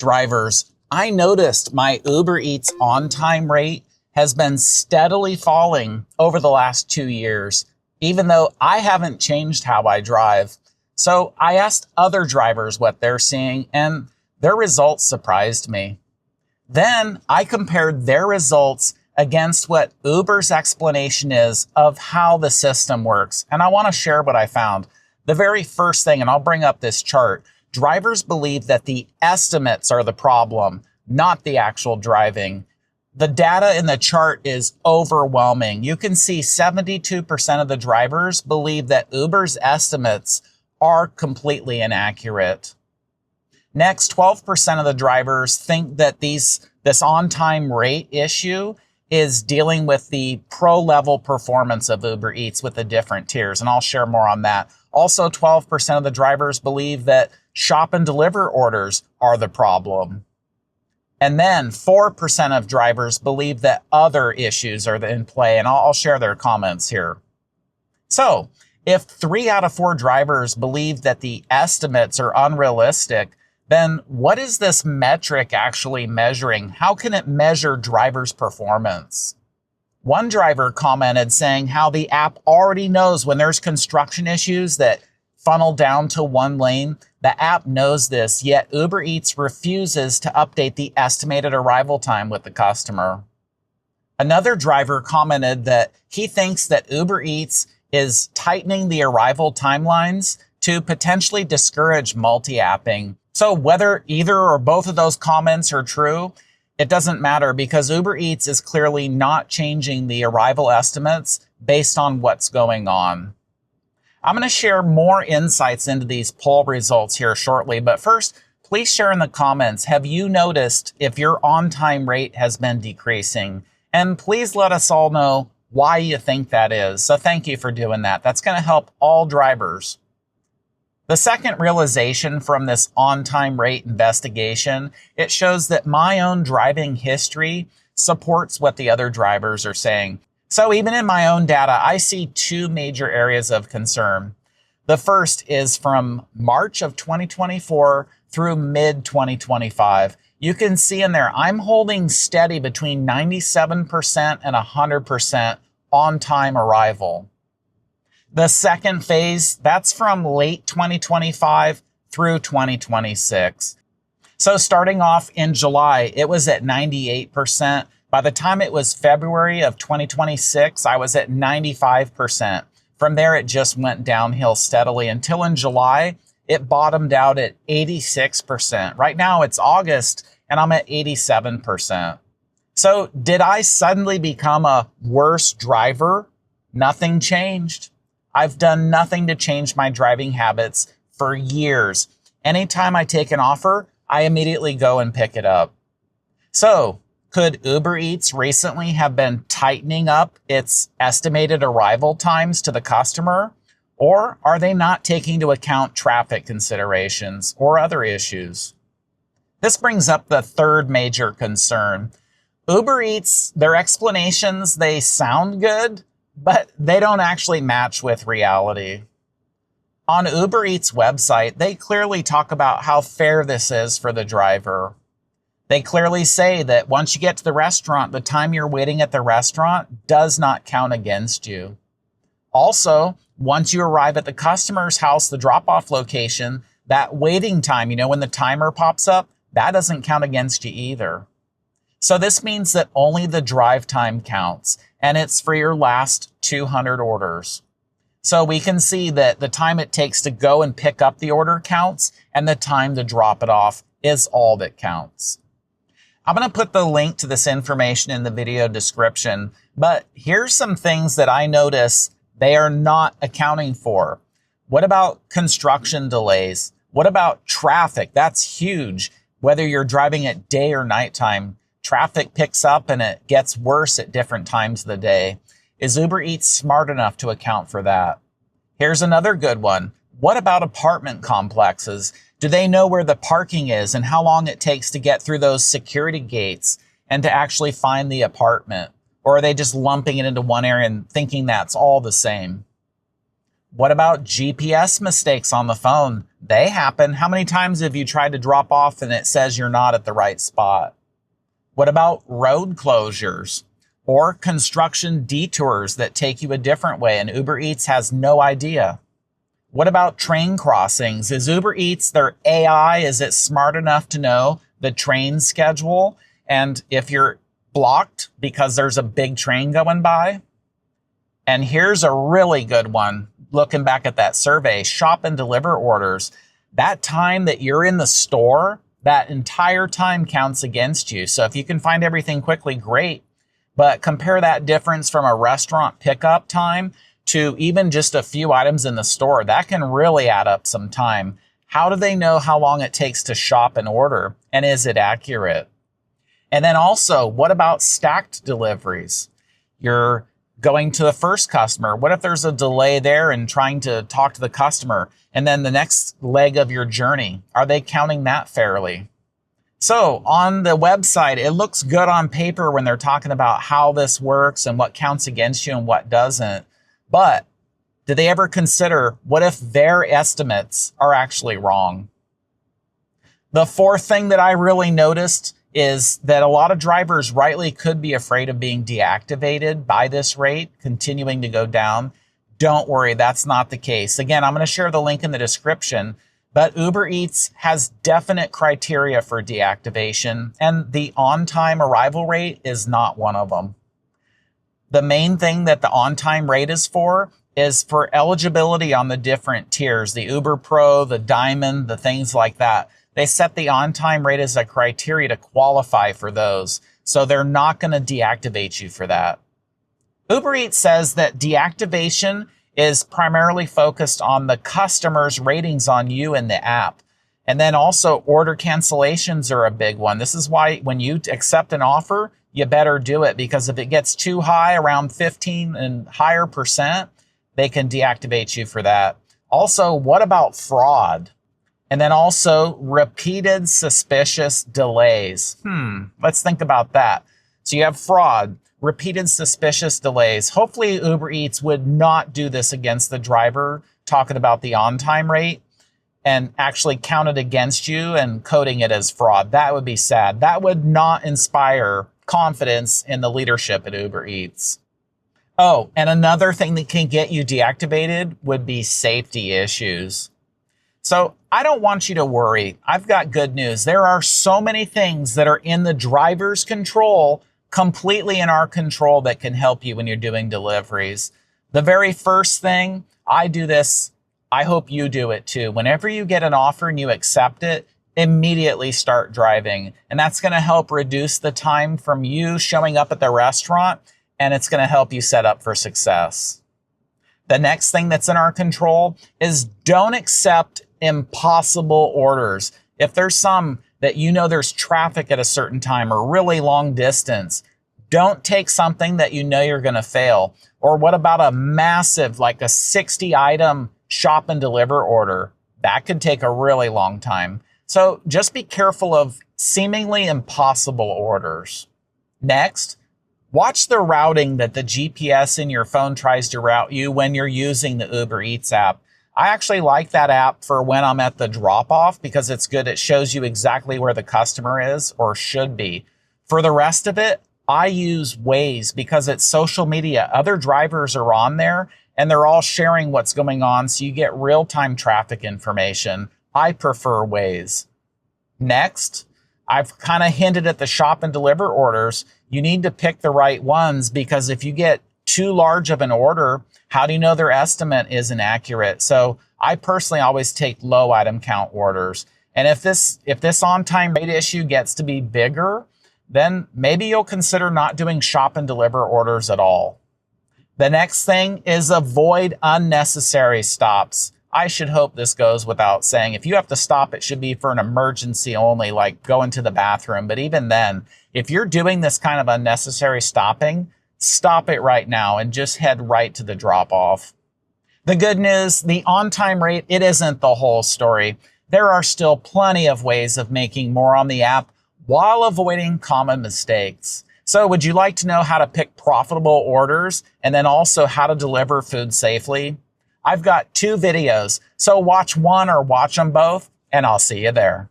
Drivers, I noticed my Uber Eats on-time rate has been steadily falling over the last 2 years, even though I haven't changed how I drive. So I asked other drivers what they're seeing, and their results surprised me. Then I compared their results against what Uber's explanation is of how the system works, and I want to share what I found. The very first thing, and I'll bring up this chart, drivers believe that the estimates are the problem, not the actual driving. The data in the chart is overwhelming. You can see 72% of the drivers believe that Uber's estimates are completely inaccurate. Next, 12% of the drivers think that this on-time rate issue is dealing with the pro-level performance of Uber Eats with the different tiers, and I'll share more on that. Also, 12% of the drivers believe that shop and deliver orders are the problem. And then 4% of drivers believe that other issues are in play, and I'll share their comments here. So, if 3 out of 4 drivers believe that the estimates are unrealistic, then what is this metric actually measuring? How can it measure drivers' performance? One driver commented saying how the app already knows when there's construction issues that funnel down to one lane. The app knows this, yet Uber Eats refuses to update the estimated arrival time with the customer. Another driver commented that he thinks that Uber Eats is tightening the arrival timelines to potentially discourage multi-apping. So whether either or both of those comments are true, it doesn't matter because Uber Eats is clearly not changing the arrival estimates based on what's going on. I'm going to share more insights into these poll results here shortly, but first, please share in the comments, have you noticed if your on-time rate has been decreasing? And please let us all know why you think that is. So thank you for doing that. That's going to help all drivers. The second realization from this on-time rate investigation, it shows that my own driving history supports what the other drivers are saying. So even in my own data, I see 2 major areas of concern. The first is from March of 2024 through mid-2025. You can see in there, I'm holding steady between 97% and 100% on-time arrival. The second phase, that's from late 2025 through 2026. So starting off in July, it was at 98%. By the time it was February of 2026, I was at 95%. From there, it just went downhill steadily until in July, it bottomed out at 86%. Right now, it's August, and I'm at 87%. So did I suddenly become a worse driver? Nothing changed. I've done nothing to change my driving habits for years. Anytime I take an offer, I immediately go and pick it up. So, could Uber Eats recently have been tightening up its estimated arrival times to the customer? Or are they not taking into account traffic considerations or other issues? This brings up the third major concern. Uber Eats, their explanations, they sound good, but they don't actually match with reality. On Uber Eats' website, they clearly talk about how fair this is for the driver. They clearly say that once you get to the restaurant, the time you're waiting at the restaurant does not count against you. Also, once you arrive at the customer's house, the drop-off location, that waiting time, when the timer pops up, that doesn't count against you either. So this means that only the drive time counts, and it's for your last 200 orders. So we can see that the time it takes to go and pick up the order counts, and the time to drop it off is all that counts. I'm going to put the link to this information in the video description, but here's some things that I notice they are not accounting for. What about construction delays? What about traffic? That's huge. Whether you're driving at day or nighttime, traffic picks up and it gets worse at different times of the day. Is Uber Eats smart enough to account for that? Here's another good one. What about apartment complexes? Do they know where the parking is and how long it takes to get through those security gates and to actually find the apartment? Or are they just lumping it into one area and thinking that's all the same? What about GPS mistakes on the phone? They happen. How many times have you tried to drop off and it says you're not at the right spot? What about road closures or construction detours that take you a different way and Uber Eats has no idea? What about train crossings? Is Uber Eats, their AI, is it smart enough to know the train schedule? And if you're blocked because there's a big train going by? And here's a really good one. Looking back at that survey, shop and deliver orders. That time that you're in the store, that entire time counts against you. So if you can find everything quickly, great. But compare that difference from a restaurant pickup time to even just a few items in the store. That can really add up some time. How do they know how long it takes to shop and order? And is it accurate? And then also, what about stacked deliveries? You're going to the first customer. What if there's a delay there and trying to talk to the customer? And then the next leg of your journey, are they counting that fairly? So on the website, it looks good on paper when they're talking about how this works and what counts against you and what doesn't. But did they ever consider what if their estimates are actually wrong? The fourth thing that I really noticed is that a lot of drivers rightly could be afraid of being deactivated by this rate continuing to go down. Don't worry, that's not the case. Again, I'm going to share the link in the description, but Uber Eats has definite criteria for deactivation, and the on-time arrival rate is not one of them. The main thing that the on-time rate is for eligibility on the different tiers, the Uber Pro, the Diamond, the things like that. They set the on-time rate as a criteria to qualify for those. So they're not going to deactivate you for that. Uber Eats says that deactivation is primarily focused on the customer's ratings on you in the app. And then also order cancellations are a big one. This is why when you accept an offer, you better do it, because if it gets too high, around 15 and higher %, they can deactivate you for that. Also, what about fraud? And then also repeated suspicious delays. Let's think about that. So you have fraud, repeated suspicious delays. Hopefully Uber Eats would not do this against the driver, talking about the on-time rate, and actually count it against you and coding it as fraud. That would be sad. That would not inspire confidence in the leadership at Uber Eats. Oh, and another thing that can get you deactivated would be safety issues. So I don't want you to worry. I've got good news. There are so many things that are in the driver's control, completely in our control, that can help you when you're doing deliveries. The very first thing, I do this, I hope you do it too. Whenever you get an offer and you accept it, immediately start driving. And that's going to help reduce the time from you showing up at the restaurant, and it's going to help you set up for success. The next thing that's in our control is don't accept impossible orders. If there's some that you know there's traffic at a certain time or really long distance, don't take something that you know you're going to fail. Or what about a massive, like a 60 item shop and deliver order? That could take a really long time. So just be careful of seemingly impossible orders. Next, watch the routing that the GPS in your phone tries to route you when you're using the Uber Eats app. I actually like that app for when I'm at the drop-off because it's good. It shows you exactly where the customer is or should be. For the rest of it, I use Waze because it's social media. Other drivers are on there and they're all sharing what's going on, so you get real-time traffic information. I prefer Waze. Next, I've kind of hinted at the shop and deliver orders. You need to pick the right ones, because if you get too large of an order, how do you know their estimate isn't accurate? So I personally always take low item count orders. And if this on-time rate issue gets to be bigger, then maybe you'll consider not doing shop and deliver orders at all. The next thing is avoid unnecessary stops. I should hope this goes without saying. If you have to stop, it should be for an emergency only, like going to the bathroom. But even then, if you're doing this kind of unnecessary stopping, stop it right now and just head right to the drop-off. The good news, the on-time rate, it isn't the whole story. There are still plenty of ways of making more on the app while avoiding common mistakes. So would you like to know how to pick profitable orders and then also how to deliver food safely? I've got 2 videos, so watch one or watch them both, and I'll see you there.